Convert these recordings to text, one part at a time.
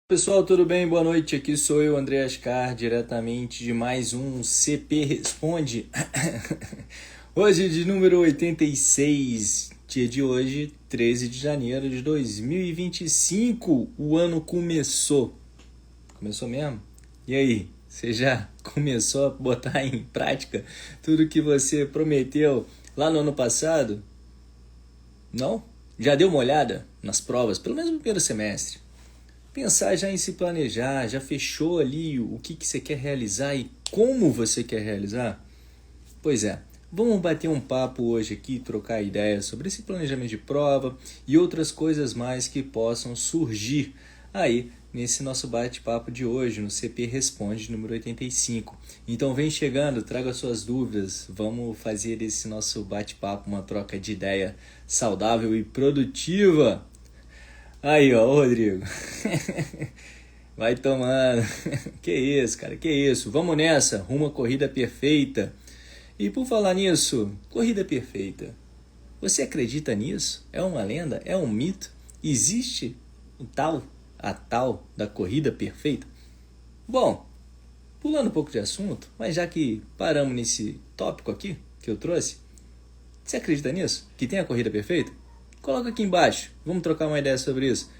Pessoal, tudo bem? Boa noite. Aqui sou eu, André Ascar, diretamente de mais um CP Responde. Hoje de número 86, dia de hoje, 13 de janeiro de 2025. O ano começou. Começou mesmo? E aí, você já começou a botar em prática tudo que você prometeu lá no ano passado? Não? Já deu uma olhada nas provas, pelo menos no primeiro semestre? Pensar já em se planejar, já fechou ali o que você quer realizar e como você quer realizar? Pois é, vamos bater um papo hoje aqui, trocar ideias sobre esse planejamento de prova e outras coisas mais que possam surgir aí nesse nosso bate-papo de hoje, no CP Responde número 85. Então vem chegando, traga suas dúvidas, vamos fazer esse nosso bate-papo, uma troca de ideia saudável e produtiva. Aí, ó, Rodrigo. Vai tomando. Que isso, cara, que isso. Vamos nessa, rumo à corrida perfeita. E por falar nisso, corrida perfeita. Você acredita nisso? É uma lenda? É um mito? Existe a tal da corrida perfeita? Bom, pulando um pouco de assunto, mas já que paramos nesse tópico aqui que eu trouxe, você acredita nisso? Que tem a corrida perfeita? Coloca aqui embaixo, vamos trocar uma ideia sobre isso.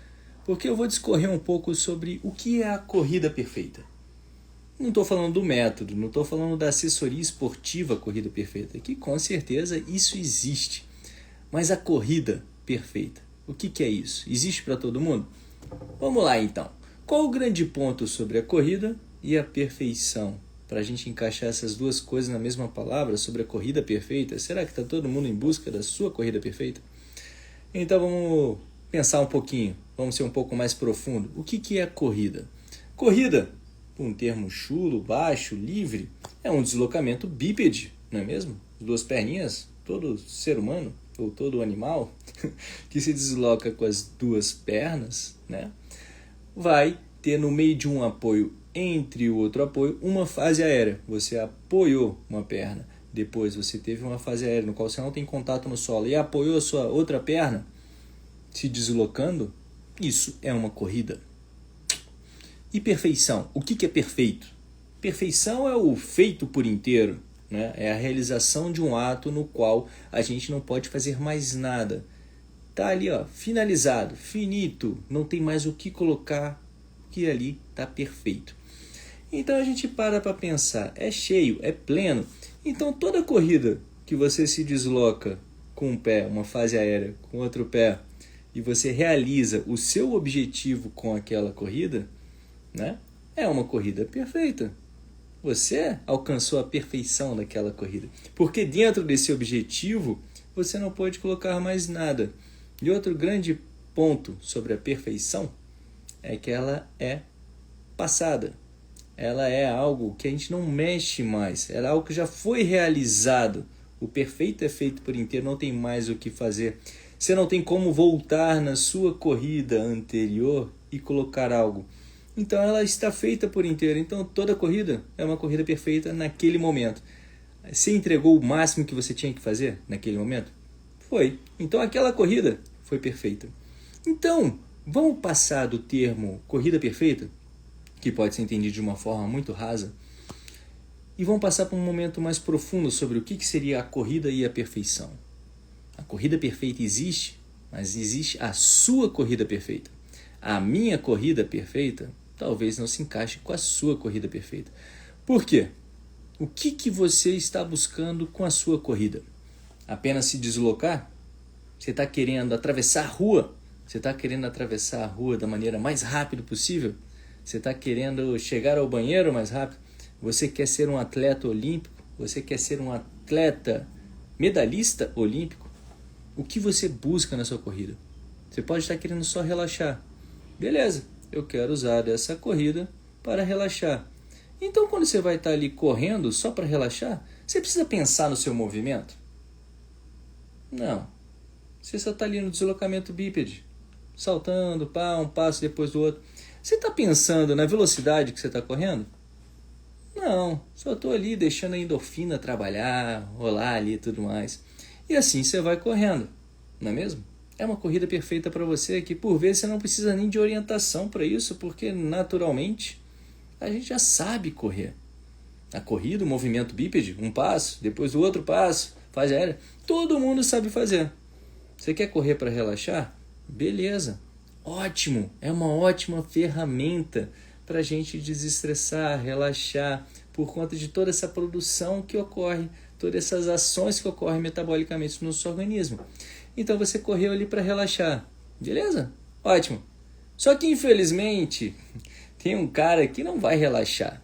Porque eu vou discorrer um pouco sobre o que é a corrida perfeita. Não estou falando do método, não estou falando da assessoria esportiva corrida perfeita, que com certeza isso existe. Mas a corrida perfeita, o que é isso? Existe para todo mundo? Vamos lá então. Qual o grande ponto sobre a corrida e a perfeição? Para a gente encaixar essas duas coisas na mesma palavra sobre a corrida perfeita, será que está todo mundo em busca da sua corrida perfeita? Então vamos pensar um pouquinho, vamos ser um pouco mais profundo. O que é a corrida? Corrida, um termo chulo, baixo, livre, é um deslocamento bípede, não é mesmo? Duas perninhas, todo ser humano ou todo animal que se desloca com as duas pernas, né? Vai ter no meio de um apoio entre o outro apoio uma fase aérea. Você apoiou uma perna. Depois você teve uma fase aérea no qual você não tem contato no solo e apoiou a sua outra perna se deslocando, isso é uma corrida. E perfeição? O que é perfeito? Perfeição é o feito por inteiro, né? É a realização de um ato no qual a gente não pode fazer mais nada. Está ali, ó, finalizado, finito, não tem mais o que colocar, que ali está perfeito. Então a gente para pensar, é cheio, é pleno. Então toda corrida que você se desloca com um pé, uma fase aérea, com outro pé, e você realiza o seu objetivo com aquela corrida, né? É uma corrida perfeita. Você alcançou a perfeição daquela corrida. Porque dentro desse objetivo, você não pode colocar mais nada. E outro grande ponto sobre a perfeição é que ela é passada. Ela é algo que a gente não mexe mais. Ela é algo que já foi realizado. O perfeito é feito por inteiro, não tem mais o que fazer. Você não tem como voltar na sua corrida anterior e colocar algo. Então ela está feita por inteiro. Então toda corrida é uma corrida perfeita naquele momento. Você entregou o máximo que você tinha que fazer naquele momento? Foi. Então aquela corrida foi perfeita. Então, vamos passar do termo corrida perfeita, que pode ser entendido de uma forma muito rasa, e vamos passar para um momento mais profundo sobre o que seria a corrida e a perfeição. A corrida perfeita existe, mas existe a sua corrida perfeita. A minha corrida perfeita talvez não se encaixe com a sua corrida perfeita. Por quê? O que você está buscando com a sua corrida? Apenas se deslocar? Você está querendo atravessar a rua? Você está querendo atravessar a rua da maneira mais rápida possível? Você está querendo chegar ao banheiro mais rápido? Você quer ser um atleta olímpico? Você quer ser um atleta medalhista olímpico? O que você busca na sua corrida? Você pode estar querendo só relaxar. Beleza, eu quero usar essa corrida para relaxar. Então, quando você vai estar ali correndo só para relaxar, você precisa pensar no seu movimento? Não. Você só está ali no deslocamento bípede, saltando, um passo depois do outro. Você está pensando na velocidade que você está correndo? Não, só estou ali deixando a endorfina trabalhar, rolar ali e tudo mais. E assim você vai correndo, não é mesmo? é uma corrida perfeita para você, que por vezes você não precisa nem de orientação para isso, porque naturalmente a gente já sabe correr. A corrida, o movimento bípede, um passo, depois o outro passo, fase aérea, todo mundo sabe fazer. Você quer correr para relaxar? Beleza, ótimo, é uma ótima ferramenta para a gente desestressar, relaxar, por conta de toda essa produção que ocorre, todas essas ações que ocorrem metabolicamente no nosso organismo. Então você correu ali para relaxar, beleza? Ótimo. Só que infelizmente tem um cara que não vai relaxar,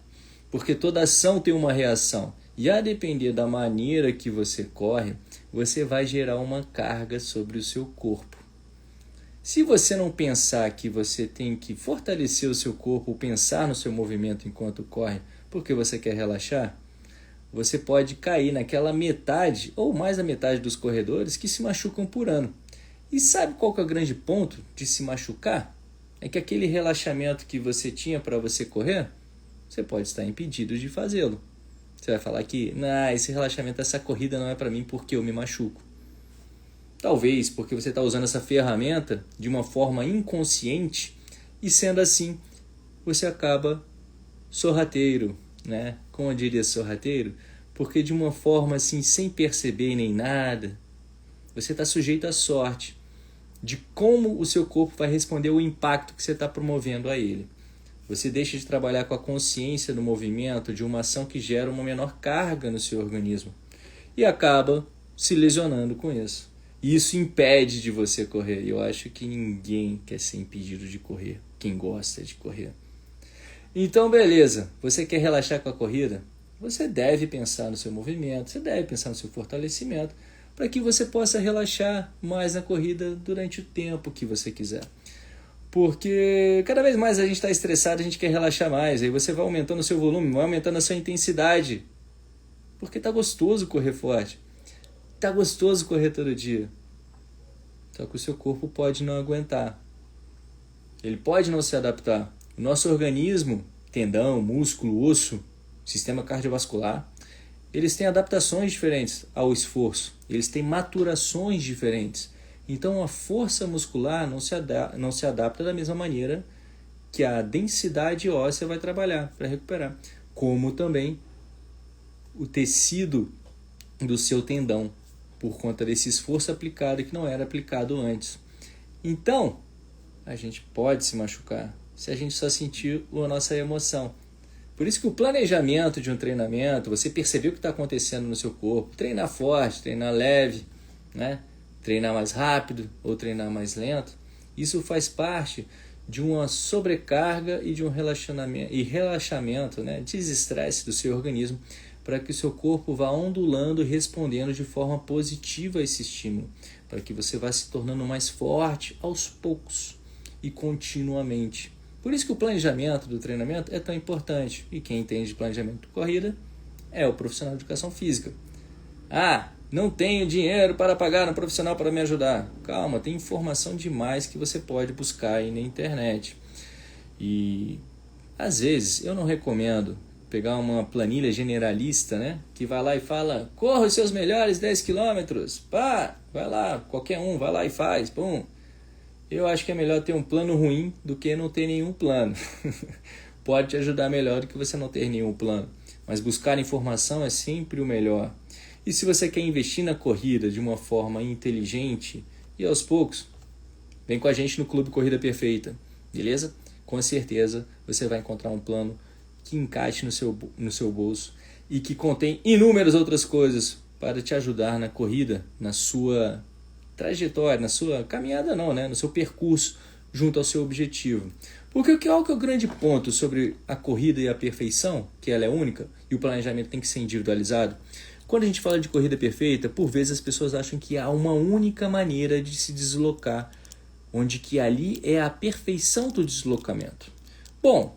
porque toda ação tem uma reação. E a depender da maneira que você corre, você vai gerar uma carga sobre o seu corpo. Se você não pensar que você tem que fortalecer o seu corpo, pensar no seu movimento enquanto corre, porque você quer relaxar, você pode cair naquela metade ou mais da metade dos corredores que se machucam por ano. E sabe qual que é o grande ponto de se machucar? É que aquele relaxamento que você tinha para você correr, você pode estar impedido de fazê-lo. Você vai falar que esse relaxamento, essa corrida não é para mim porque eu me machuco. Talvez porque você está usando essa ferramenta de uma forma inconsciente e sendo assim, você acaba sorrateiro, né? Como eu diria sorrateiro? Porque de uma forma assim, sem perceber nem nada, você está sujeito à sorte de como o seu corpo vai responder ao impacto que você está promovendo a ele. Você deixa de trabalhar com a consciência do movimento de uma ação que gera uma menor carga no seu organismo e acaba se lesionando com isso. E isso impede de você correr. E eu acho que ninguém quer ser impedido de correr, quem gosta de correr. Então, beleza, você quer relaxar com a corrida? Você deve pensar no seu movimento, você deve pensar no seu fortalecimento, para que você possa relaxar mais na corrida durante o tempo que você quiser. Porque cada vez mais a gente está estressado, a gente quer relaxar mais, aí você vai aumentando o seu volume, vai aumentando a sua intensidade, porque está gostoso correr forte, está gostoso correr todo dia. Só que o seu corpo pode não aguentar, ele pode não se adaptar. O nosso organismo, tendão, músculo, osso, sistema cardiovascular, eles têm adaptações diferentes ao esforço, eles têm maturações diferentes. Então a força muscular não se adapta da mesma maneira que a densidade óssea vai trabalhar para recuperar. Como também o tecido do seu tendão, por conta desse esforço aplicado que não era aplicado antes. Então, a gente pode se machucar se a gente só sentir a nossa emoção. Por isso que o planejamento de um treinamento, você perceber o que está acontecendo no seu corpo, treinar forte, treinar leve, né? Treinar mais rápido ou treinar mais lento, isso faz parte de uma sobrecarga e de um relaxamento, né? Desestresse do seu organismo, para que o seu corpo vá ondulando e respondendo de forma positiva a esse estímulo, para que você vá se tornando mais forte aos poucos e continuamente. Por isso que o planejamento do treinamento é tão importante. E quem entende de planejamento de corrida é o profissional de educação física. Não tenho dinheiro para pagar um profissional para me ajudar. Calma, tem informação demais que você pode buscar aí na internet. E às vezes eu não recomendo pegar uma planilha generalista, né? Que vai lá e fala, corra os seus melhores 10 quilômetros. Pá, vai lá, qualquer um, vai lá e faz. Pum. Eu acho que é melhor ter um plano ruim do que não ter nenhum plano. Pode te ajudar melhor do que você não ter nenhum plano. Mas buscar informação é sempre o melhor. E se você quer investir na corrida de uma forma inteligente e aos poucos, vem com a gente no Clube Corrida Perfeita, beleza? Com certeza você vai encontrar um plano que encaixe no seu bolso e que contém inúmeras outras coisas para te ajudar na corrida, na sua trajetória, na sua caminhada não, né? No seu percurso junto ao seu objetivo. Porque qual que é o grande ponto sobre a corrida e a perfeição, que ela é única e o planejamento tem que ser individualizado? Quando a gente fala de corrida perfeita, por vezes as pessoas acham que há uma única maneira de se deslocar, onde que ali é a perfeição do deslocamento. Bom,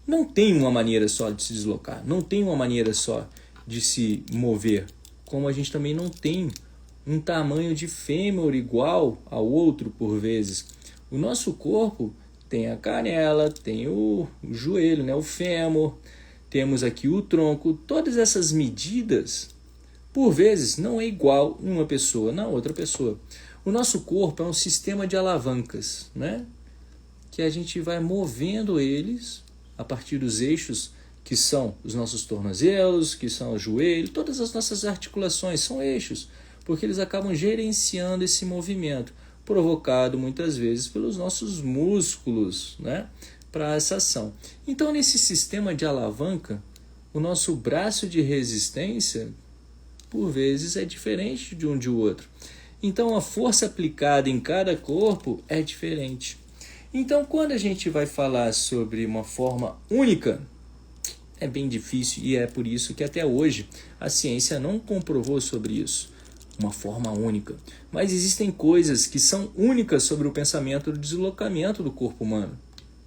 não tem uma maneira só de se deslocar, não tem uma maneira só de se mover, como a gente também não tem um tamanho de fêmur igual ao outro por vezes. O nosso corpo tem a canela, tem o joelho, né, o fêmur, temos aqui o tronco, todas essas medidas por vezes não é igual em uma pessoa na outra pessoa. O nosso corpo é um sistema de alavancas, né? Que a gente vai movendo eles a partir dos eixos que são os nossos tornozelos, que são o joelho, todas as nossas articulações são eixos, porque eles acabam gerenciando esse movimento, provocado muitas vezes pelos nossos músculos, né, para essa ação. Então, nesse sistema de alavanca, o nosso braço de resistência, por vezes, é diferente de um de outro. Então, a força aplicada em cada corpo é diferente. Então, quando a gente vai falar sobre uma forma única, é bem difícil e é por isso que até hoje a ciência não comprovou sobre isso, uma forma única. Mas existem coisas que são únicas sobre o pensamento do deslocamento do corpo humano.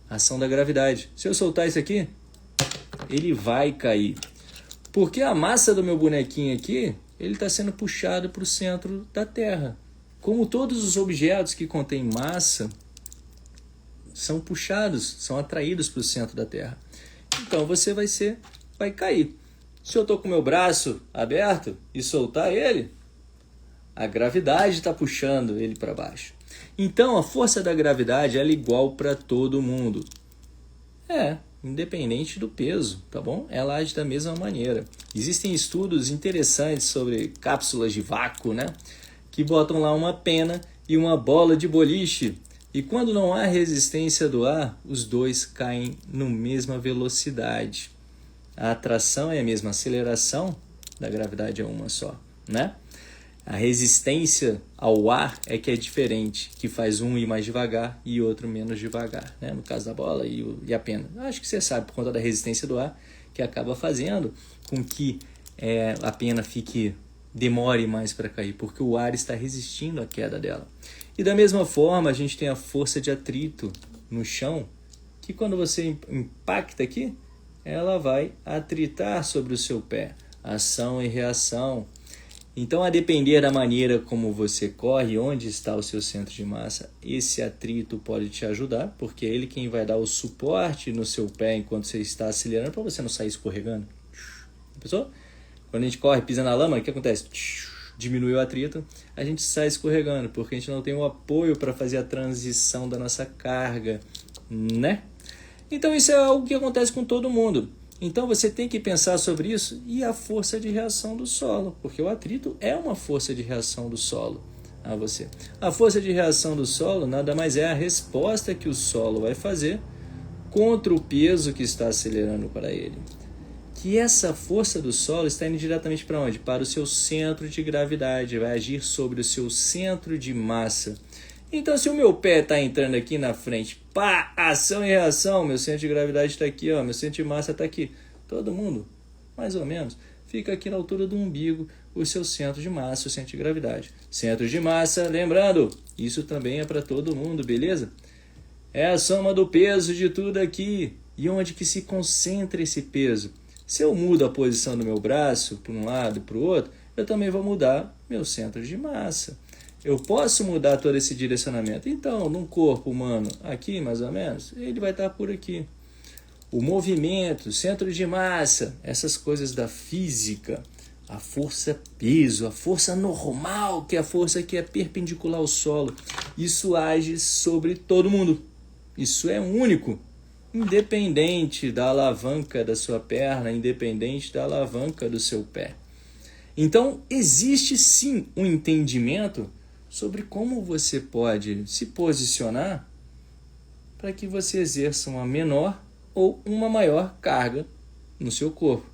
A ação da gravidade. Se eu soltar isso aqui, ele vai cair. Porque a massa do meu bonequinho aqui, ele está sendo puxado para o centro da Terra. Como todos os objetos que contêm massa são puxados, são atraídos para o centro da Terra. Então você vai cair. Se eu estou com o meu braço aberto e soltar ele, a gravidade está puxando ele para baixo. Então a força da gravidade ela é igual para todo mundo. Independente do peso, tá bom? Ela age da mesma maneira. Existem estudos interessantes sobre cápsulas de vácuo, né? Que botam lá uma pena e uma bola de boliche. E quando não há resistência do ar, os dois caem na mesma velocidade. A atração é a mesma, a aceleração da gravidade é uma só, né? A resistência ao ar é que é diferente, que faz um ir mais devagar e outro menos devagar, né? No caso da bola e a pena. Acho que você sabe, por conta da resistência do ar, que acaba fazendo com que a pena demore mais para cair, porque o ar está resistindo à queda dela. E da mesma forma, a gente tem a força de atrito no chão, que quando você impacta aqui, ela vai atritar sobre o seu pé. Ação e reação. Então, a depender da maneira como você corre, onde está o seu centro de massa, esse atrito pode te ajudar, porque é ele quem vai dar o suporte no seu pé enquanto você está acelerando, para você não sair escorregando. Pensou? Quando a gente corre, pisa na lama, o que acontece? Diminui o atrito, a gente sai escorregando, porque a gente não tem o apoio para fazer a transição da nossa carga, né? Então isso é algo que acontece com todo mundo. Então você tem que pensar sobre isso e a força de reação do solo, porque o atrito é uma força de reação do solo a você. A força de reação do solo nada mais é a resposta que o solo vai fazer contra o peso que está acelerando para ele. Que essa força do solo está indo diretamente para onde? Para o seu centro de gravidade, vai agir sobre o seu centro de massa. Então, se o meu pé está entrando aqui na frente, pá, ação e reação, meu centro de gravidade está aqui, ó, meu centro de massa está aqui. Todo mundo, mais ou menos, fica aqui na altura do umbigo, o seu centro de massa, o centro de gravidade. Centro de massa, lembrando, isso também é para todo mundo, beleza? É a soma do peso de tudo aqui. E onde que se concentra esse peso? Se eu mudo a posição do meu braço para um lado e para o outro, eu também vou mudar meu centro de massa. Eu posso mudar todo esse direcionamento. Então, num corpo humano, aqui mais ou menos, ele vai estar por aqui. O movimento, centro de massa, essas coisas da física, a força peso, a força normal, que é a força que é perpendicular ao solo, isso age sobre todo mundo. Isso é único. Independente da alavanca da sua perna, independente da alavanca do seu pé. Então, existe sim um entendimento sobre como você pode se posicionar para que você exerça uma menor ou uma maior carga no seu corpo.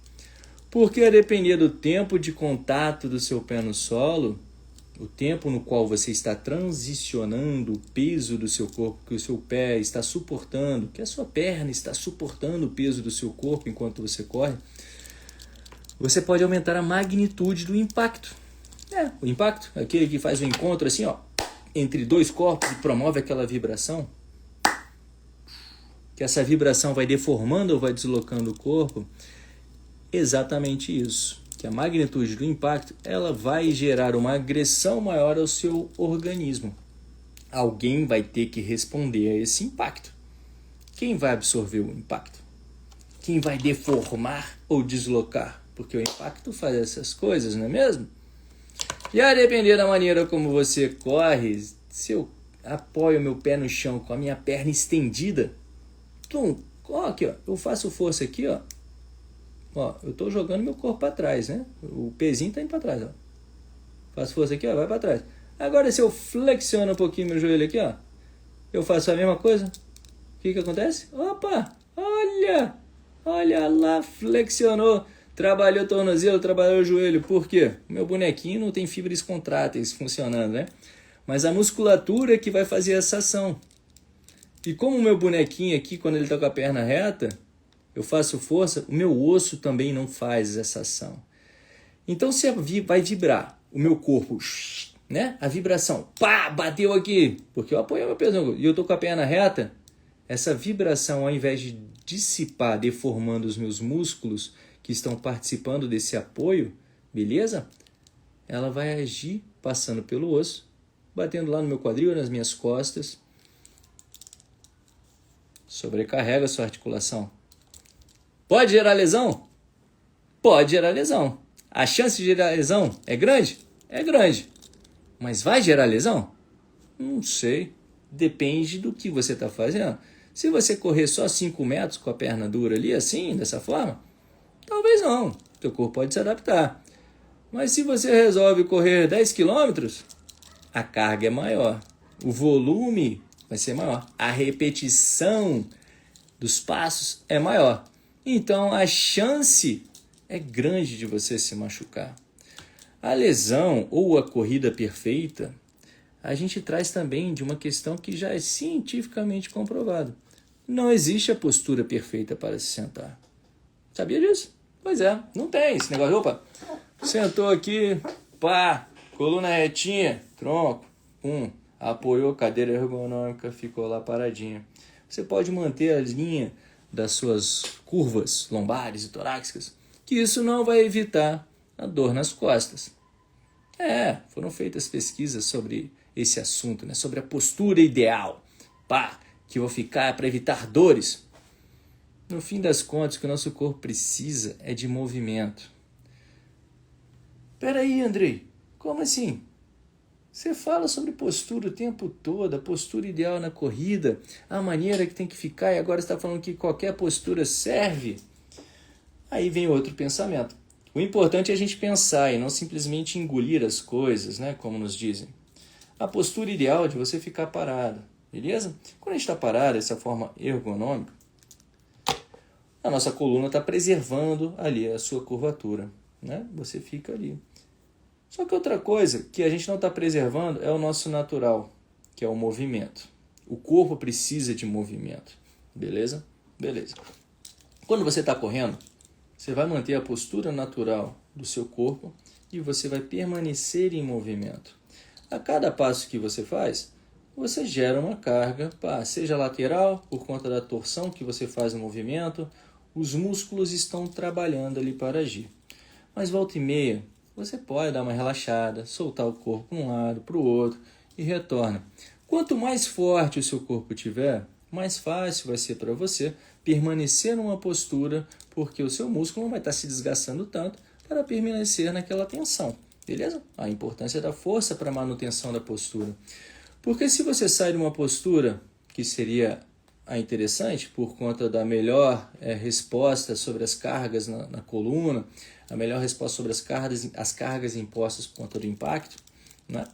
Porque a depender do tempo de contato do seu pé no solo, o tempo no qual você está transicionando o peso do seu corpo, que o seu pé está suportando, que a sua perna está suportando o peso do seu corpo enquanto você corre, você pode aumentar a magnitude do impacto. O impacto, aquele que faz o encontro assim, ó, entre dois corpos e promove aquela vibração, que essa vibração vai deformando ou vai deslocando o corpo, exatamente isso. Que a magnitude do impacto ela vai gerar uma agressão maior ao seu organismo. Alguém vai ter que responder a esse impacto. Quem vai absorver o impacto? Quem vai deformar ou deslocar? Porque o impacto faz essas coisas, não é mesmo? E a depender da maneira como você corre, se eu apoio meu pé no chão com a minha perna estendida, ó, aqui, ó, eu faço força aqui, ó. Ó, eu tô jogando meu corpo para trás, né? O pezinho tá indo para trás, ó. Faço força aqui, ó, vai para trás. Agora se eu flexiono um pouquinho meu joelho aqui, ó, eu faço a mesma coisa. O que acontece? Opa, olha lá, flexionou. Trabalhou o tornozelo, trabalhou o joelho. Por quê? O meu bonequinho não tem fibras contráteis funcionando, né? Mas a musculatura que vai fazer essa ação. E como o meu bonequinho aqui, quando ele está com a perna reta, eu faço força, o meu osso também não faz essa ação. Então você vai vibrar o meu corpo, né? A vibração, pá, bateu aqui, porque eu apoio meu peso e eu estou com a perna reta. Essa vibração, ao invés de dissipar, deformando os meus músculos que estão participando desse apoio, beleza? Ela vai agir passando pelo osso, batendo lá no meu quadril, nas minhas costas. Sobrecarrega a sua articulação. Pode gerar lesão? Pode gerar lesão. A chance de gerar lesão é grande? É grande. Mas vai gerar lesão? Não sei. Depende do que você está fazendo. Se você correr só 5 metros com a perna dura ali, assim, dessa forma, talvez não. Teu corpo pode se adaptar. Mas se você resolve correr 10 quilômetros, a carga é maior. O volume vai ser maior. A repetição dos passos é maior. Então a chance é grande de você se machucar. A lesão ou a corrida perfeita, a gente traz também de uma questão que já é cientificamente comprovada. Não existe a postura perfeita para se sentar. Sabia disso? Pois é, não tem esse negócio. Opa, sentou aqui, pá, coluna retinha, tronco, apoiou a cadeira ergonômica, ficou lá paradinha. Você pode manter a linha das suas curvas lombares e torácicas, que isso não vai evitar a dor nas costas. Foram feitas pesquisas sobre esse assunto, né? Sobre a postura ideal, que eu vou ficar para evitar dores. No fim das contas, o que o nosso corpo precisa é de movimento. Peraí, Andrei, como assim? Você fala sobre postura o tempo todo, a postura ideal na corrida, a maneira que tem que ficar, e agora você está falando que qualquer postura serve? Aí vem outro pensamento. O importante é a gente pensar e não simplesmente engolir as coisas, né, como nos dizem. A postura ideal é de você ficar parado, beleza? Quando a gente está parado, dessa forma ergonômica, a nossa coluna está preservando ali a sua curvatura, né? Você fica ali. Só que outra coisa que a gente não está preservando é o nosso natural, que é o movimento. O corpo precisa de movimento, beleza? Beleza. Quando você está correndo, você vai manter a postura natural do seu corpo e você vai permanecer em movimento. A cada passo que você faz, você gera uma carga, seja lateral, por conta da torção que você faz no movimento, os músculos estão trabalhando ali para agir. Mas volta e meia, você pode dar uma relaxada, soltar o corpo para um lado, para o outro e retorna. Quanto mais forte o seu corpo tiver, mais fácil vai ser para você permanecer numa postura, porque o seu músculo não vai estar se desgastando tanto para permanecer naquela tensão, beleza? A importância da força para a manutenção da postura. Porque se você sai de uma postura que seria a interessante, por conta da melhor resposta sobre as cargas na coluna, a melhor resposta sobre as cargas impostas por conta do impacto, né?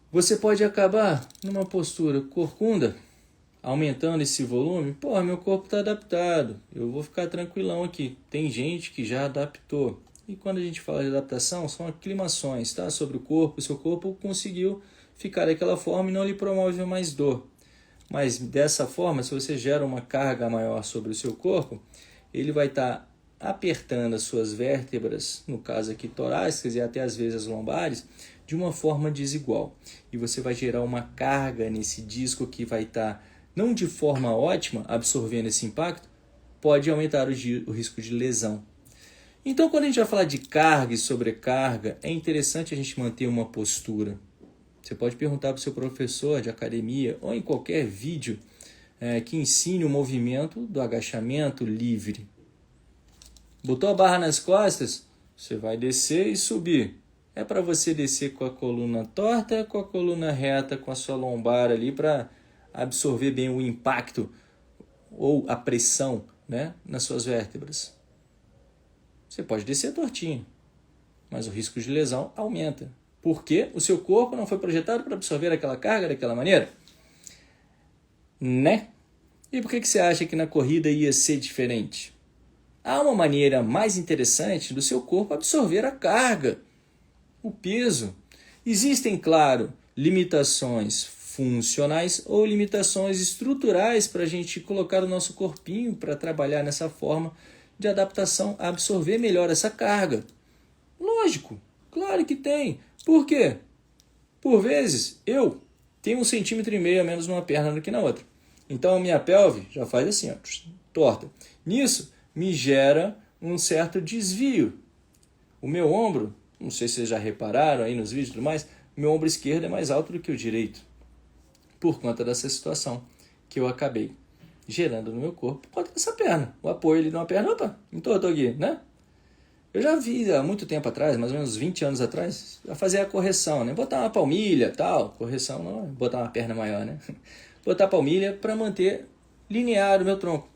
Você pode acabar numa postura corcunda, aumentando esse volume. Meu corpo está adaptado, eu vou ficar tranquilão aqui. Tem gente que já adaptou. E quando a gente fala de adaptação, são aclimações, tá? Sobre o corpo. O seu corpo conseguiu ficar daquela forma e não lhe promove mais dor. Mas dessa forma, se você gera uma carga maior sobre o seu corpo, ele vai estar apertando as suas vértebras, no caso aqui torácicas e até às vezes as lombares, de uma forma desigual. E você vai gerar uma carga nesse disco que vai estar, não de forma ótima, absorvendo esse impacto, pode aumentar o risco de lesão. Então, quando a gente vai falar de carga e sobrecarga, é interessante a gente manter uma postura. Você pode perguntar para o seu professor de academia ou em qualquer vídeo que ensine o movimento do agachamento livre. Botou a barra nas costas, você vai descer e subir. É para você descer com a coluna torta, com a coluna reta, com a sua lombar ali para absorver bem o impacto ou a pressão, né, nas suas vértebras. Você pode descer tortinho, mas o risco de lesão aumenta. Porque o seu corpo não foi projetado para absorver aquela carga daquela maneira. Né? E por que você acha que na corrida ia ser diferente? Há uma maneira mais interessante do seu corpo absorver a carga, o peso. Existem, claro, limitações funcionais ou limitações estruturais para a gente colocar o nosso corpinho para trabalhar nessa forma de adaptação a absorver melhor essa carga. Lógico, claro que tem. Por quê? Por vezes, eu tenho 1,5 centímetro a menos numa perna do que na outra. Então, a minha pelve já faz assim, ó, torta. Nisso, me gera um certo desvio. O meu ombro, não sei se vocês já repararam aí nos vídeos e tudo mais, o meu ombro esquerdo é mais alto do que o direito. Por conta dessa situação que eu acabei gerando no meu corpo, por conta dessa perna. O apoio ali numa perna, opa, entortou aqui, né? Eu já vi há muito tempo atrás, mais ou menos 20 anos atrás, a fazer a correção, né? Botar uma palmilha, tal. Correção não é botar uma perna maior, né? Botar a palmilha para manter linear o meu tronco.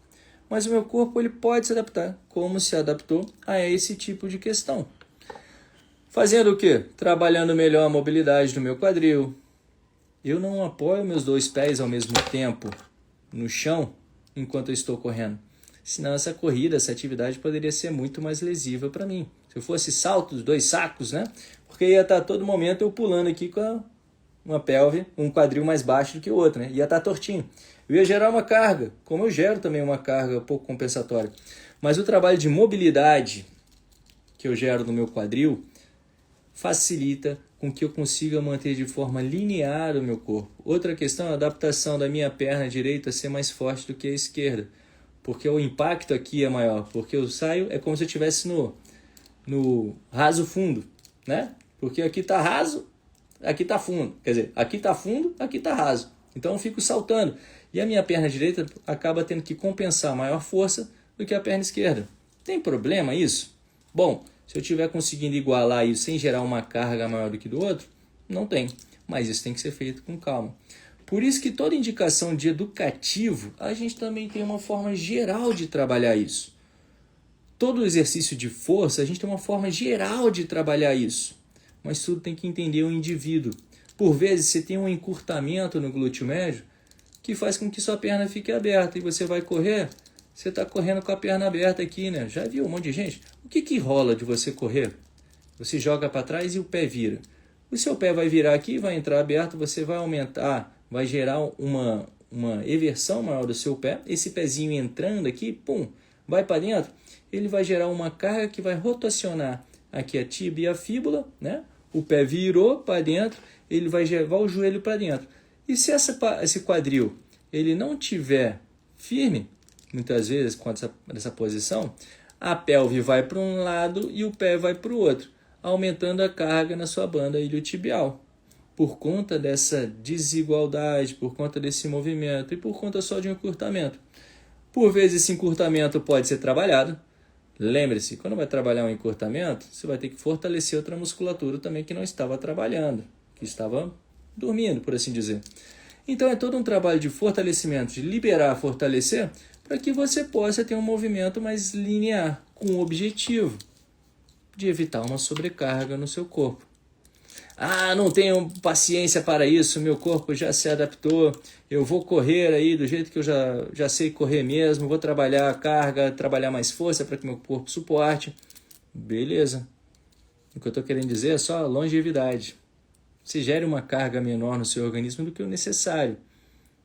Mas o meu corpo ele pode se adaptar, como se adaptou a esse tipo de questão. Fazendo o quê? Trabalhando melhor a mobilidade do meu quadril. Eu não apoio meus 2 pés ao mesmo tempo no chão enquanto eu estou correndo. Senão essa corrida, essa atividade poderia ser muito mais lesiva para mim. Se eu fosse saltos, 2 sacos, né? Porque ia estar todo momento eu pulando aqui com uma pelve, um quadril mais baixo do que o outro, né? Ia estar tortinho. Eu ia gerar uma carga, como eu gero também uma carga pouco compensatória. Mas o trabalho de mobilidade que eu gero no meu quadril facilita com que eu consiga manter de forma linear o meu corpo. Outra questão é a adaptação da minha perna direita ser mais forte do que a esquerda. Porque o impacto aqui é maior. Porque eu saio, é como se eu estivesse no raso fundo, né? Porque aqui está raso, aqui está fundo. Quer dizer, aqui está fundo, aqui está raso. Então eu fico saltando. E a minha perna direita acaba tendo que compensar maior força do que a perna esquerda. Tem problema isso? Bom, se eu estiver conseguindo igualar isso sem gerar uma carga maior do que do outro, não tem. Mas isso tem que ser feito com calma. Por isso que toda indicação de educativo, a gente também tem uma forma geral de trabalhar isso. Todo exercício de força, a gente tem uma forma geral de trabalhar isso. Mas tudo tem que entender o indivíduo. Por vezes você tem um encurtamento no glúteo médio que faz com que sua perna fique aberta e você vai correr, você está correndo com a perna aberta aqui, né? Já viu um monte de gente? O que rola de você correr? Você joga para trás e o pé vira. O seu pé vai virar aqui, vai entrar aberto, você vai aumentar, vai gerar uma eversão maior do seu pé. Esse pezinho entrando aqui, pum, vai para dentro. Ele vai gerar uma carga que vai rotacionar aqui a tíbia e a fíbula, né? O pé virou para dentro, ele vai levar o joelho para dentro. E se esse quadril ele não tiver firme, muitas vezes com essa posição, a pelve vai para um lado e o pé vai para o outro, aumentando a carga na sua banda iliotibial. Por conta dessa desigualdade, por conta desse movimento e por conta só de um encurtamento. Por vezes esse encurtamento pode ser trabalhado. Lembre-se, quando vai trabalhar um encurtamento, você vai ter que fortalecer outra musculatura também que não estava trabalhando, que estava dormindo, por assim dizer. Então é todo um trabalho de fortalecimento, de liberar, fortalecer, para que você possa ter um movimento mais linear, com o objetivo de evitar uma sobrecarga no seu corpo. Ah, não tenho paciência para isso, meu corpo já se adaptou, eu vou correr aí do jeito que eu já sei correr mesmo, vou trabalhar a carga, trabalhar mais força para que meu corpo suporte. Beleza. O que eu estou querendo dizer é só longevidade. Se gere uma carga menor no seu organismo do que o necessário.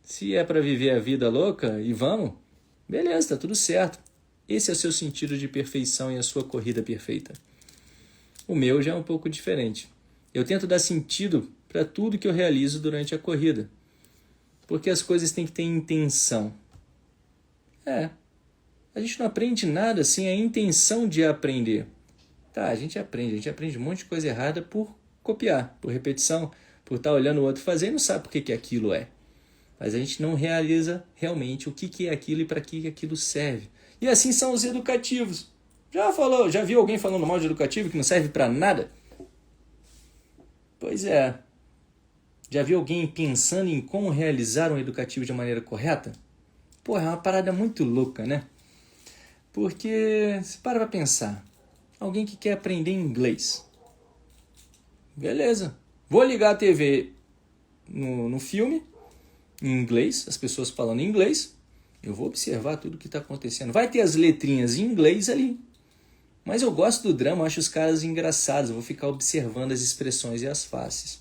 Se é para viver a vida louca e vamos, beleza, está tudo certo. Esse é o seu sentido de perfeição e a sua corrida perfeita. O meu já é um pouco diferente. Eu tento dar sentido para tudo que eu realizo durante a corrida. Porque as coisas têm que ter intenção. A gente não aprende nada sem a intenção de aprender. Tá, a gente aprende um monte de coisa errada por copiar, por repetição, por estar olhando o outro fazer e não sabe por que aquilo é. Mas a gente não realiza realmente o que é aquilo e para que aquilo serve. E assim são os educativos. Já viu alguém falando mal de educativo que não serve para nada? Pois é. Já viu alguém pensando em como realizar um educativo de maneira correta? Pô, é uma parada muito louca, né? Porque, se para pra pensar, alguém que quer aprender inglês. Beleza, vou ligar a TV no filme, em inglês, as pessoas falando em inglês, eu vou observar tudo o que está acontecendo. Vai ter as letrinhas em inglês ali, mas eu gosto do drama, acho os caras engraçados, eu vou ficar observando as expressões e as faces.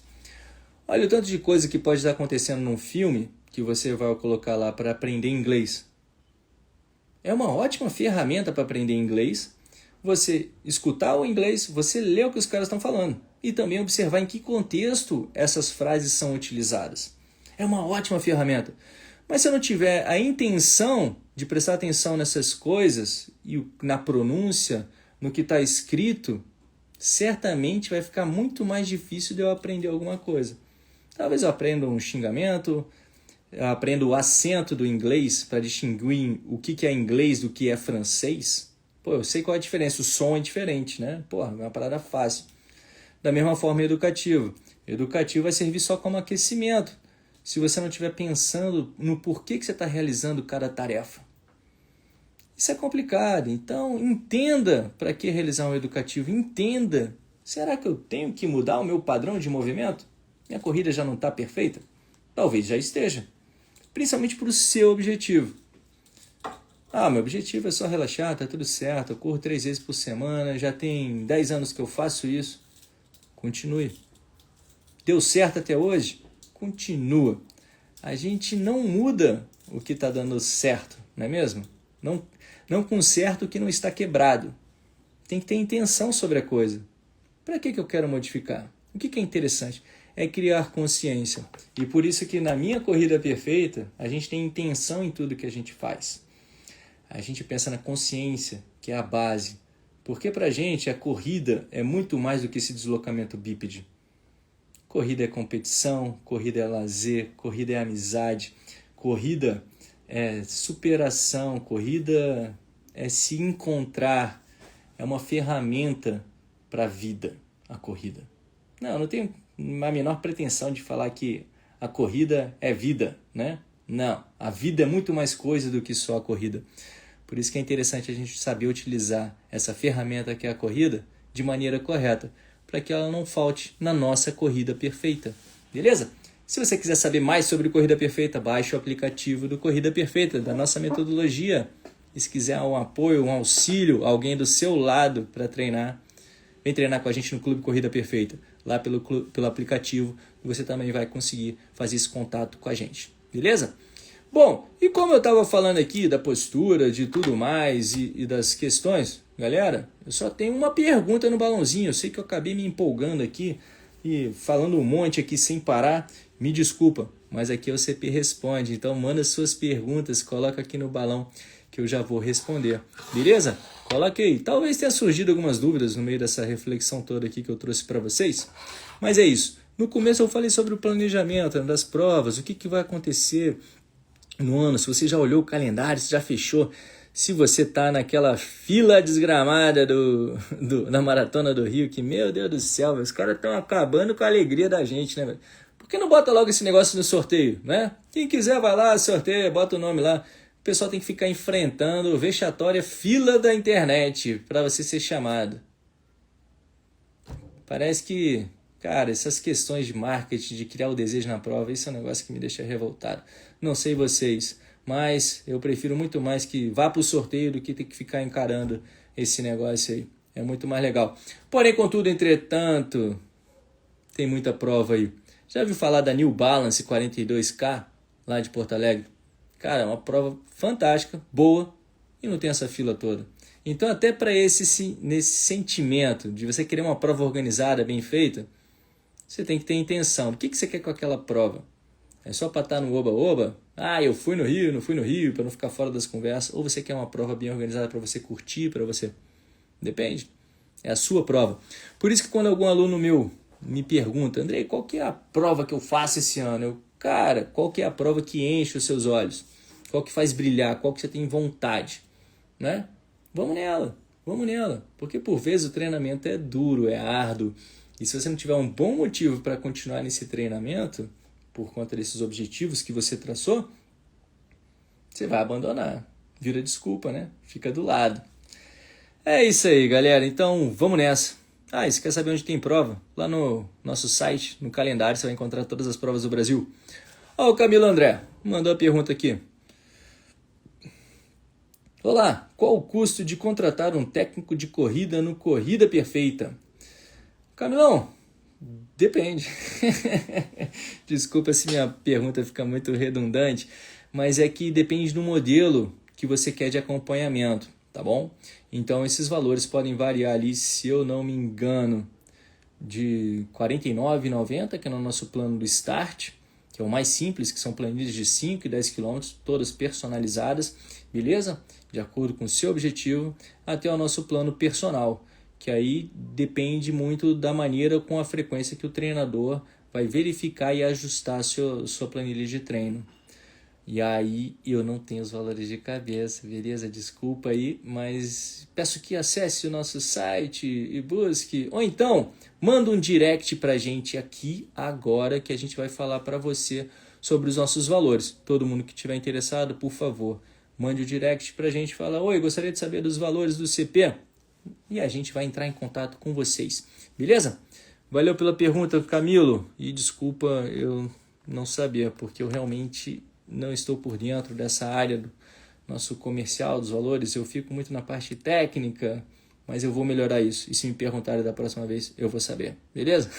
Olha o tanto de coisa que pode estar acontecendo num filme que você vai colocar lá para aprender inglês. É uma ótima ferramenta para aprender inglês, você escutar o inglês, você ler o que os caras estão falando e também observar em que contexto essas frases são utilizadas. É uma ótima ferramenta. Mas se eu não tiver a intenção de prestar atenção nessas coisas e na pronúncia, no que está escrito, certamente vai ficar muito mais difícil de eu aprender alguma coisa. Talvez eu aprenda um xingamento, eu aprenda o acento do inglês para distinguir o que é inglês do que é francês. Pô, eu sei qual é a diferença, o som é diferente, né? Pô, é uma parada fácil. Da mesma forma, educativo. Educativo vai servir só como aquecimento, se você não estiver pensando no porquê que você está realizando cada tarefa. Isso é complicado, então entenda para que realizar um educativo, entenda. Será que eu tenho que mudar o meu padrão de movimento? Minha corrida já não está perfeita? Talvez já esteja, principalmente para o seu objetivo. Meu objetivo é só relaxar, tá tudo certo, eu corro 3 vezes por semana, já tem 10 anos que eu faço isso. Continue. Deu certo até hoje? Continua. A gente não muda o que está dando certo, não é mesmo? Não conserta o que não está quebrado. Tem que ter intenção sobre a coisa. Para que eu quero modificar? O que é interessante? É criar consciência. E por isso que na minha corrida perfeita, a gente tem intenção em tudo que a gente faz. A gente pensa na consciência, que é a base. Porque para a gente a corrida é muito mais do que esse deslocamento bípede. Corrida é competição, corrida é lazer, corrida é amizade, corrida é superação, corrida é se encontrar, é uma ferramenta para a vida, a corrida. Não tenho a menor pretensão de falar que a corrida é vida, né? Não, a vida é muito mais coisa do que só a corrida. Por isso que é interessante a gente saber utilizar essa ferramenta que é a corrida de maneira correta, para que ela não falte na nossa corrida perfeita. Beleza? Se você quiser saber mais sobre Corrida Perfeita, baixe o aplicativo do Corrida Perfeita, da nossa metodologia. E se quiser um apoio, um auxílio, alguém do seu lado para treinar, vem treinar com a gente no Clube Corrida Perfeita, lá pelo aplicativo, e você também vai conseguir fazer esse contato com a gente. Beleza? Bom, e como eu estava falando aqui da postura, de tudo mais e das questões, galera, eu só tenho uma pergunta no balãozinho. Eu sei que eu acabei me empolgando aqui e falando um monte aqui sem parar. Me desculpa, mas aqui é o CP Responde. Então manda suas perguntas, coloca aqui no balão que eu já vou responder. Beleza? Coloque aí. Talvez tenha surgido algumas dúvidas no meio dessa reflexão toda aqui que eu trouxe para vocês. Mas é isso. No começo eu falei sobre o planejamento das provas, o que vai acontecer no ano, se você já olhou o calendário, se já fechou, se você tá naquela fila desgramada da Maratona do Rio, que, meu Deus do céu, os caras estão acabando com a alegria da gente, né, velho? Por que não bota logo esse negócio no sorteio, né? Quem quiser vai lá, sorteia, bota o nome lá. O pessoal tem que ficar enfrentando vexatória fila da internet para você ser chamado. Parece que, cara, essas questões de marketing, de criar o desejo na prova, isso é um negócio que me deixa revoltado. Não sei vocês, mas eu prefiro muito mais que vá para o sorteio do que ter que ficar encarando esse negócio aí. É muito mais legal. Porém, contudo, entretanto, tem muita prova aí. Já ouviu falar da New Balance 42K, lá de Porto Alegre? Cara, é uma prova fantástica, boa, e não tem essa fila toda. Então, até para nesse sentimento de você querer uma prova organizada, bem feita, você tem que ter intenção. O que você quer com aquela prova? É só para estar no oba-oba? Eu fui no Rio, não fui no Rio, para não ficar fora das conversas. Ou você quer uma prova bem organizada para você curtir, para você... Depende. É a sua prova. Por isso que quando algum aluno meu me pergunta, Andrei, qual que é a prova que eu faço esse ano? Cara, qual que é a prova que enche os seus olhos? Qual que faz brilhar? Qual que você tem vontade? Né? Vamos nela. Porque por vezes o treinamento é duro, é árduo, E se você não tiver um bom motivo para continuar nesse treinamento, por conta desses objetivos que você traçou, você vai abandonar. Vira desculpa, né? Fica do lado. É isso aí, galera. Então, vamos nessa. E você quer saber onde tem prova? Lá no nosso site, no calendário, você vai encontrar todas as provas do Brasil. O Camilo André mandou a pergunta aqui. Olá, qual o custo de contratar um técnico de corrida no Corrida Perfeita? Camilão, depende. Desculpa se minha pergunta fica muito redundante, mas é que depende do modelo que você quer de acompanhamento, tá bom? Então esses valores podem variar ali, se eu não me engano, de R$ 49,90, que é no nosso plano do Start, que é o mais simples, que são planilhas de 5 e 10 km, todas personalizadas, beleza? De acordo com o seu objetivo, até o nosso plano personal, que aí depende muito da maneira com a frequência que o treinador vai verificar e ajustar a sua planilha de treino. E aí eu não tenho os valores de cabeça, beleza? Desculpa aí, mas peço que acesse o nosso site e busque. Ou então, manda um direct pra gente aqui agora que a gente vai falar para você sobre os nossos valores. Todo mundo que estiver interessado, por favor, mande o direct pra gente e fala: oi, gostaria de saber dos valores do CP. E a gente vai entrar em contato com vocês, beleza? Valeu pela pergunta, Camilo. E desculpa eu não saber, porque eu realmente não estou por dentro dessa área do nosso comercial, dos valores. Eu fico muito na parte técnica, mas eu vou melhorar isso. E se me perguntarem da próxima vez, eu vou saber, beleza?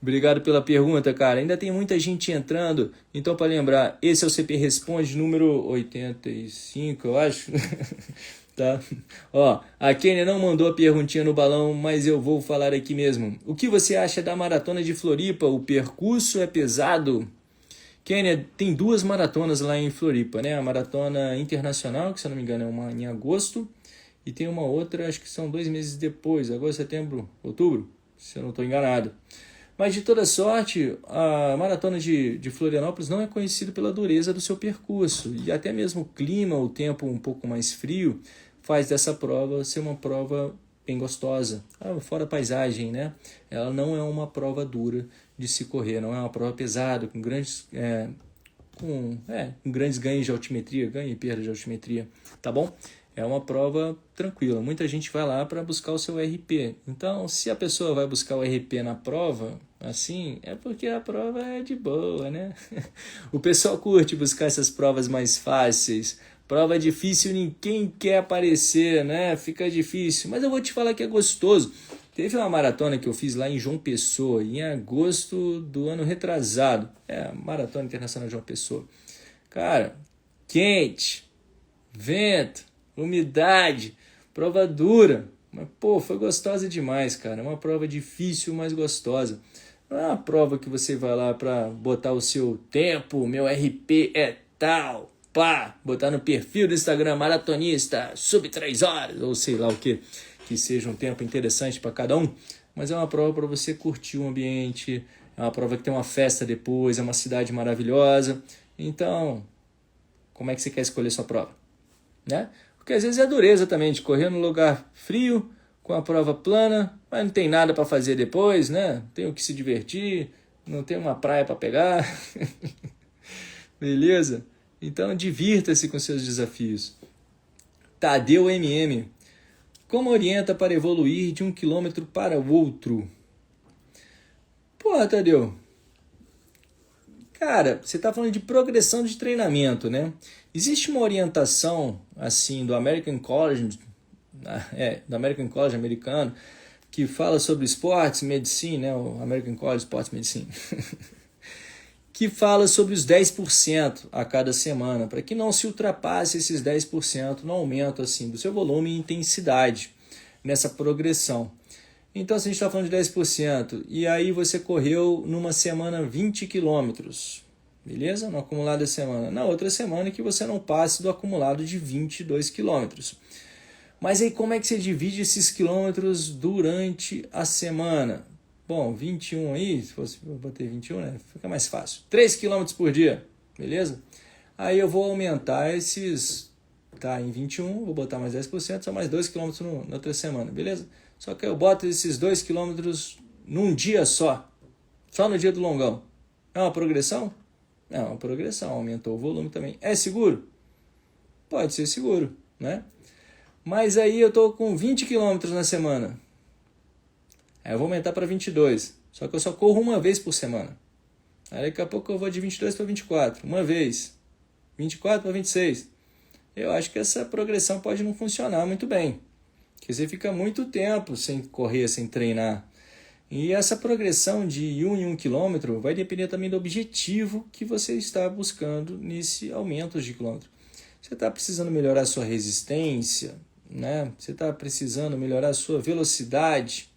Obrigado pela pergunta, cara. Ainda tem muita gente entrando. Então, para lembrar, esse é o CP Responde número 85, eu acho. Tá? A Kênia não mandou a perguntinha no balão, mas eu vou falar aqui mesmo. O que você acha da maratona de Floripa? O percurso é pesado? Kênia, tem 2 maratonas lá em Floripa, né? A maratona internacional, que se eu não me engano é uma em agosto, e tem uma outra, acho que são 2 meses depois, agosto, setembro, outubro, se eu não estou enganado. Mas de toda sorte, a maratona de Florianópolis não é conhecida pela dureza do seu percurso. E até mesmo o clima, o tempo um pouco mais frio, faz dessa prova ser uma prova bem gostosa. Fora a paisagem, né? Ela não é uma prova dura de se correr, não é uma prova pesada, com grandes ganhos de altimetria, ganho e perda de altimetria, tá bom? É uma prova tranquila. Muita gente vai lá para buscar o seu RP. Então, se a pessoa vai buscar o RP na prova, assim, é porque a prova é de boa, né? O pessoal curte buscar essas provas mais fáceis. Prova difícil, ninguém quer aparecer, né? Fica difícil. Mas eu vou te falar que é gostoso. Teve uma maratona que eu fiz lá em João Pessoa, em agosto do ano retrasado. A Maratona Internacional de João Pessoa. Cara, quente, vento, umidade, prova dura, mas foi gostosa demais, cara. É uma prova difícil, mas gostosa. Não é uma prova que você vai lá para botar o seu tempo, meu RP é tal, botar no perfil do Instagram maratonista, sub 3 horas, ou sei lá o que seja um tempo interessante para cada um, mas é uma prova para você curtir o ambiente, é uma prova que tem uma festa depois, é uma cidade maravilhosa. Então, como é que você quer escolher sua prova? Né? Porque às vezes é a dureza também de correr num lugar frio, com a prova plana, mas não tem nada para fazer depois, né? Tem o que se divertir, não tem uma praia para pegar. Beleza? Então divirta-se com seus desafios. Tadeu MM. Como orienta para evoluir de 1 quilômetro para o outro? Tadeu. Cara, você está falando de progressão de treinamento, né? Existe uma orientação, assim, do American College, do American College americano, que fala sobre Sports Medicine, né? O American College Sports Medicine, que fala sobre os 10% a cada semana, para que não se ultrapasse esses 10% no aumento, assim, do seu volume e intensidade nessa progressão. Então, se a gente está falando de 10%, e aí você correu numa semana 20 quilômetros, beleza? No acumulado da semana. Na outra semana que você não passe do acumulado de 22 quilômetros. Mas aí como é que você divide esses quilômetros durante a semana? Bom, 21 aí, se fosse bater 21, né? Fica mais fácil. 3 quilômetros por dia, beleza? Aí eu vou aumentar esses está em 21, vou botar mais 10%, são mais 2 km na outra semana, beleza? Só que eu boto esses 2 km num dia só no dia do longão. É uma progressão? É uma progressão, aumentou o volume também. É seguro? Pode ser seguro, né? Mas aí eu estou com 20 km na semana. Aí eu vou aumentar para 22. Só que eu só corro uma vez por semana. Aí daqui a pouco eu vou de 22 para 24. Uma vez. 24 para 26. Eu acho que essa progressão pode não funcionar muito bem. Porque você fica muito tempo sem correr, sem treinar. E essa progressão de 1 em 1 quilômetro vai depender também do objetivo que você está buscando nesse aumento de quilômetro. Você está precisando melhorar a sua resistência, né? Você está precisando melhorar a sua velocidade.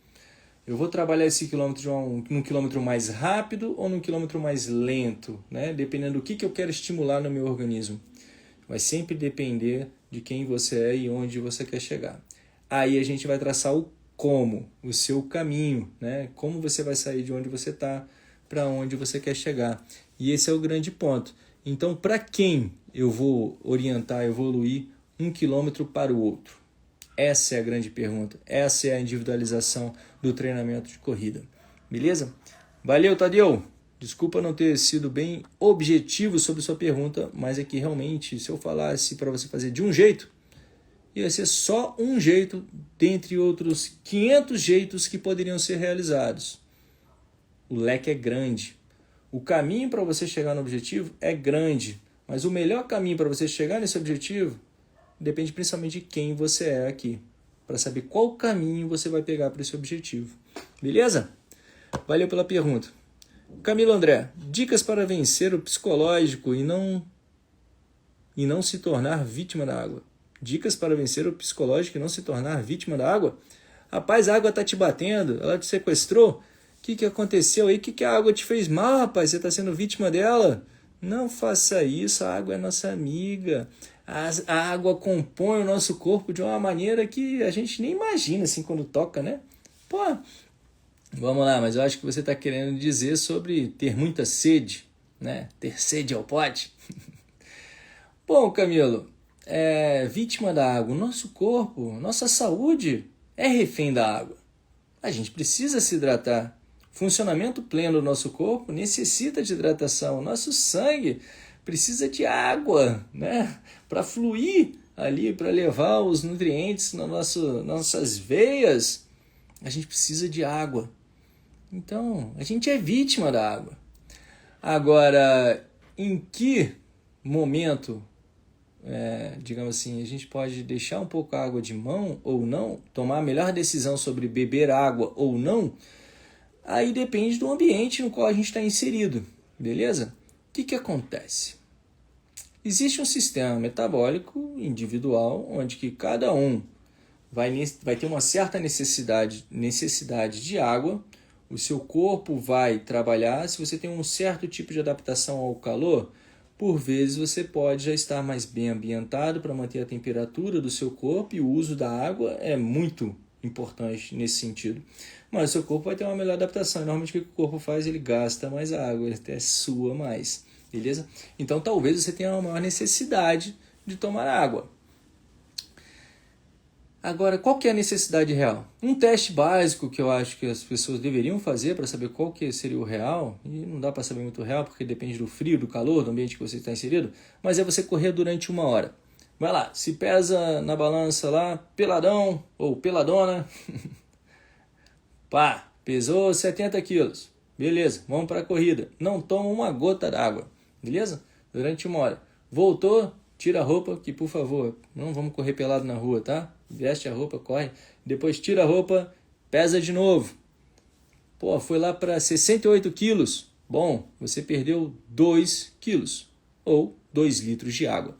Eu vou trabalhar esse quilômetro num quilômetro mais rápido ou num quilômetro mais lento, né? Dependendo do que eu quero estimular no meu organismo. Vai sempre depender de quem você é e onde você quer chegar. Aí a gente vai traçar o seu caminho, né? Como você vai sair de onde você está para onde você quer chegar. E esse é o grande ponto. Então, para quem eu vou orientar, evoluir 1 quilômetro para o outro? Essa é a grande pergunta. Essa é a individualização do treinamento de corrida. Beleza? Valeu, Tadeu! Desculpa não ter sido bem objetivo sobre sua pergunta, mas é que realmente, se eu falasse para você fazer de um jeito, ia ser só um jeito dentre outros 500 jeitos que poderiam ser realizados. O leque é grande. O caminho para você chegar no objetivo é grande, mas o melhor caminho para você chegar nesse objetivo depende principalmente de quem você é aqui, para saber qual caminho você vai pegar para esse objetivo. Beleza? Valeu pela pergunta. Camilo André, dicas para vencer o psicológico e não se tornar vítima da água. Dicas para vencer o psicológico e não se tornar vítima da água? Rapaz, a água está te batendo, ela te sequestrou. O que aconteceu aí? O que a água te fez mal, rapaz? Você está sendo vítima dela? Não faça isso, a água é nossa amiga. A água compõe o nosso corpo de uma maneira que a gente nem imagina assim quando toca, né? Pô, vamos lá, mas eu acho que você está querendo dizer sobre ter muita sede, né? Ter sede ao pote. Bom, Camilo, vítima da água, o nosso corpo, nossa saúde é refém da água. A gente precisa se hidratar. O funcionamento pleno do nosso corpo necessita de hidratação. O nosso sangue precisa de água, né? Para fluir ali, para levar os nutrientes nas nossas veias. A gente precisa de água. Então, a gente é vítima da água. Agora, em que momento, digamos assim, a gente pode deixar um pouco a água de mão ou não, tomar a melhor decisão sobre beber água ou não, aí depende do ambiente no qual a gente está inserido, beleza? O que acontece? Existe um sistema metabólico individual onde que cada um vai ter uma certa necessidade de água, o seu corpo vai trabalhar. Se você tem um certo tipo de adaptação ao calor, por vezes você pode já estar mais bem ambientado para manter a temperatura do seu corpo, e o uso da água é muito importante nesse sentido. Mas o seu corpo vai ter uma melhor adaptação. E normalmente o que o corpo faz? Ele gasta mais água, ele até sua mais. Beleza? Então talvez você tenha uma maior necessidade de tomar água. Agora, qual que é a necessidade real? Um teste básico que eu acho que as pessoas deveriam fazer para saber qual que seria o real, e não dá para saber muito o real porque depende do frio, do calor, do ambiente que você está inserido, mas é você correr durante 1 hora. Vai lá, se pesa na balança lá, peladão ou peladona, pá, pesou 70 quilos, beleza, vamos para a corrida, não toma uma gota d'água, beleza? Durante 1 hora. Voltou, tira a roupa, que por favor, não vamos correr pelado na rua, tá? Veste a roupa, corre, depois tira a roupa, pesa de novo. Pô, foi lá para 68 quilos. Bom, você perdeu 2 quilos ou 2 litros de água.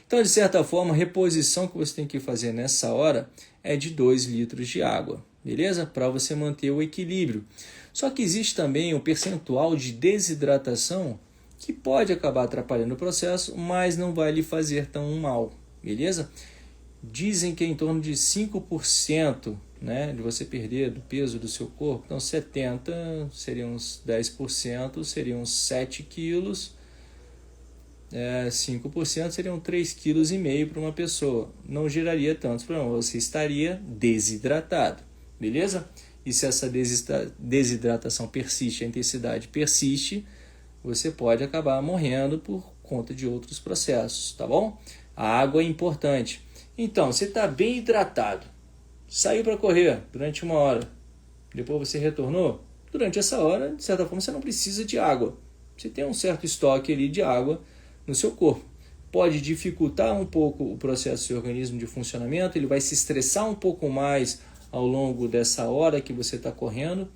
Então, de certa forma, a reposição que você tem que fazer nessa hora é de 2 litros de água, beleza? Para você manter o equilíbrio. Só que existe também um percentual de desidratação que pode acabar atrapalhando o processo, mas não vai lhe fazer tão mal, beleza? Dizem que é em torno de 5%, né, de você perder do peso do seu corpo. Então 70 seriam uns 10%, seriam uns 7 quilos. 5% seriam 3,5 kg para uma pessoa. Não geraria tantos problemas, você estaria desidratado, beleza? E se essa desidratação persiste, a intensidade persiste, você pode acabar morrendo por conta de outros processos, tá bom? A água é importante. Então, você está bem hidratado, saiu para correr durante 1 hora, depois você retornou, durante essa hora, de certa forma, você não precisa de água. Você tem um certo estoque ali de água no seu corpo. Pode dificultar um pouco o processo do seu organismo de funcionamento, ele vai se estressar um pouco mais ao longo dessa hora que você está correndo,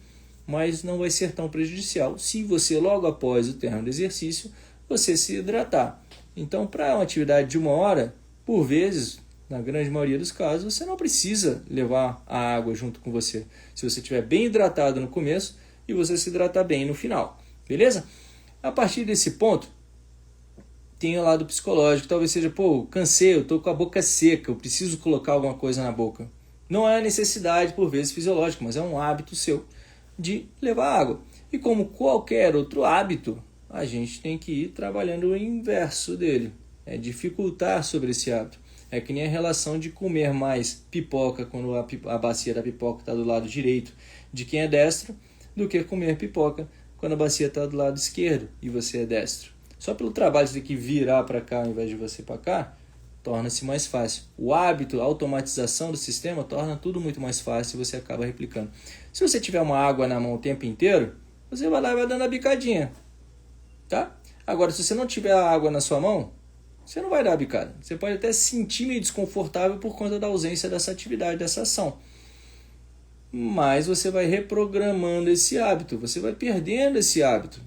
mas não vai ser tão prejudicial se você, logo após o término do exercício, você se hidratar. Então, para uma atividade de 1 hora, por vezes, na grande maioria dos casos, você não precisa levar a água junto com você. Se você estiver bem hidratado no começo e você se hidratar bem no final. Beleza? A partir desse ponto, tem o lado psicológico. Talvez seja, cansei, eu estou com a boca seca, eu preciso colocar alguma coisa na boca. Não é necessidade, por vezes, fisiológica, mas é um hábito seu de levar água. E como qualquer outro hábito, a gente tem que ir trabalhando o inverso dele. É dificultar sobre esse hábito. É que nem a relação de comer mais pipoca quando a bacia da pipoca está do lado direito de quem é destro, do que comer pipoca quando a bacia está do lado esquerdo e você é destro. Só pelo trabalho de ter que virar para cá ao invés de você para cá, torna-se mais fácil. O hábito, a automatização do sistema torna tudo muito mais fácil e você acaba replicando. Se você tiver uma água na mão o tempo inteiro, você vai lá e vai dando a bicadinha. Tá? Agora, se você não tiver a água na sua mão, você não vai dar a bicada. Você pode até se sentir meio desconfortável por conta da ausência dessa atividade, dessa ação. Mas você vai reprogramando esse hábito, você vai perdendo esse hábito.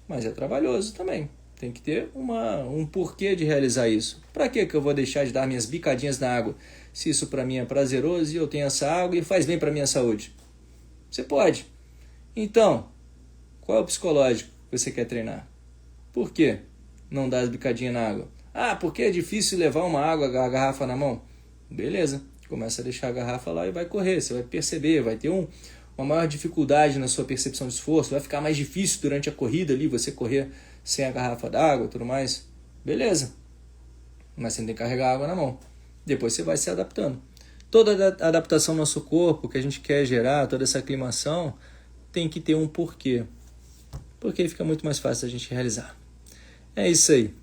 Mas é trabalhoso também. Tem que ter um porquê de realizar isso. Para que eu vou deixar de dar minhas bicadinhas na água? Se isso para mim é prazeroso e eu tenho essa água e faz bem para a minha saúde. Você pode. Então, qual é o psicológico que você quer treinar? Por que não dar as bicadinhas na água? Porque é difícil levar uma água, a garrafa na mão. Beleza, começa a deixar a garrafa lá e vai correr. Você vai perceber, vai ter uma maior dificuldade na sua percepção de esforço. Vai ficar mais difícil durante a corrida ali, você correr sem a garrafa d'água e tudo mais. Beleza, mas você tem que carregar a água na mão. Depois você vai se adaptando. Toda a adaptação do nosso corpo que a gente quer gerar, toda essa aclimação, tem que ter um porquê. Porque fica muito mais fácil a gente realizar. É isso aí.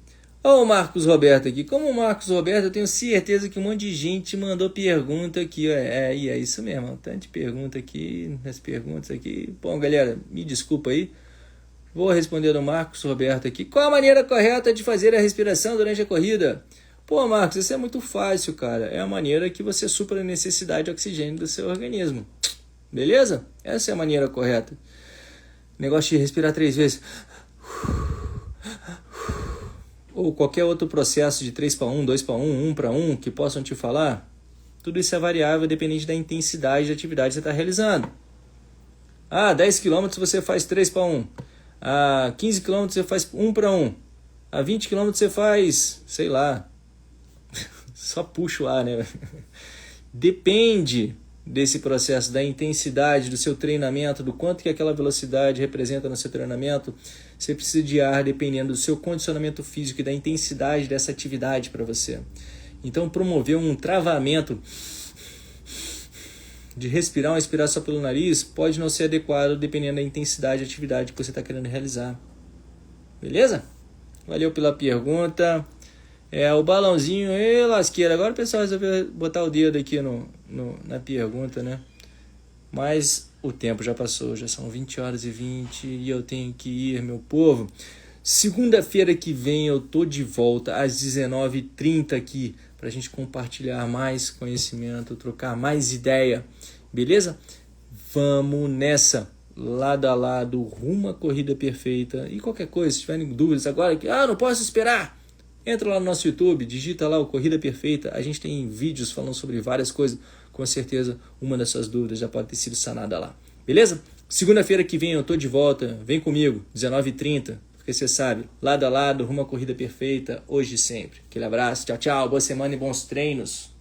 Olha o Marcos Roberto aqui. Como o Marcos Roberto, eu tenho certeza que um monte de gente mandou pergunta aqui. É isso mesmo. Tanto de pergunta aqui, as perguntas aqui. Bom, galera, me desculpa aí. Vou responder do Marcos Roberto aqui. Qual a maneira correta de fazer a respiração durante a corrida? Marcos, isso é muito fácil, cara. É a maneira que você supra a necessidade de oxigênio do seu organismo. Beleza? Essa é a maneira correta. Negócio de respirar 3 vezes. Ou qualquer outro processo de 3-1, 2-1, 1-1 que possam te falar. Tudo isso é variável dependente da intensidade da atividade que você está realizando. 10 km você faz 3-1. 15 km você faz 1-1. 20 km você faz, sei lá, só puxa o ar, né? Depende desse processo, da intensidade do seu treinamento, do quanto que aquela velocidade representa no seu treinamento. Você precisa de ar dependendo do seu condicionamento físico e da intensidade dessa atividade para você. Então, promover um travamento de respirar só pelo nariz pode não ser adequado dependendo da intensidade da atividade que você está querendo realizar. Beleza? Valeu pela pergunta. O balãozinho, lasqueira. Agora o pessoal resolveu botar o dedo aqui na pergunta, né? Mas o tempo já passou, já são 20h20 e eu tenho que ir, meu povo. Segunda-feira que vem eu tô de volta às 19h30 aqui para a gente compartilhar mais conhecimento, trocar mais ideia, beleza? Vamos nessa, lado a lado, rumo à corrida perfeita. E qualquer coisa, se tiverem dúvidas agora, que não posso esperar, entra lá no nosso YouTube, digita lá o Corrida Perfeita. A gente tem vídeos falando sobre várias coisas. Com certeza, uma dessas dúvidas já pode ter sido sanada lá. Beleza? Segunda-feira que vem eu tô de volta. Vem comigo, 19h30. Porque você sabe, lado a lado, rumo à corrida perfeita, hoje e sempre. Aquele abraço, tchau, tchau. Boa semana e bons treinos.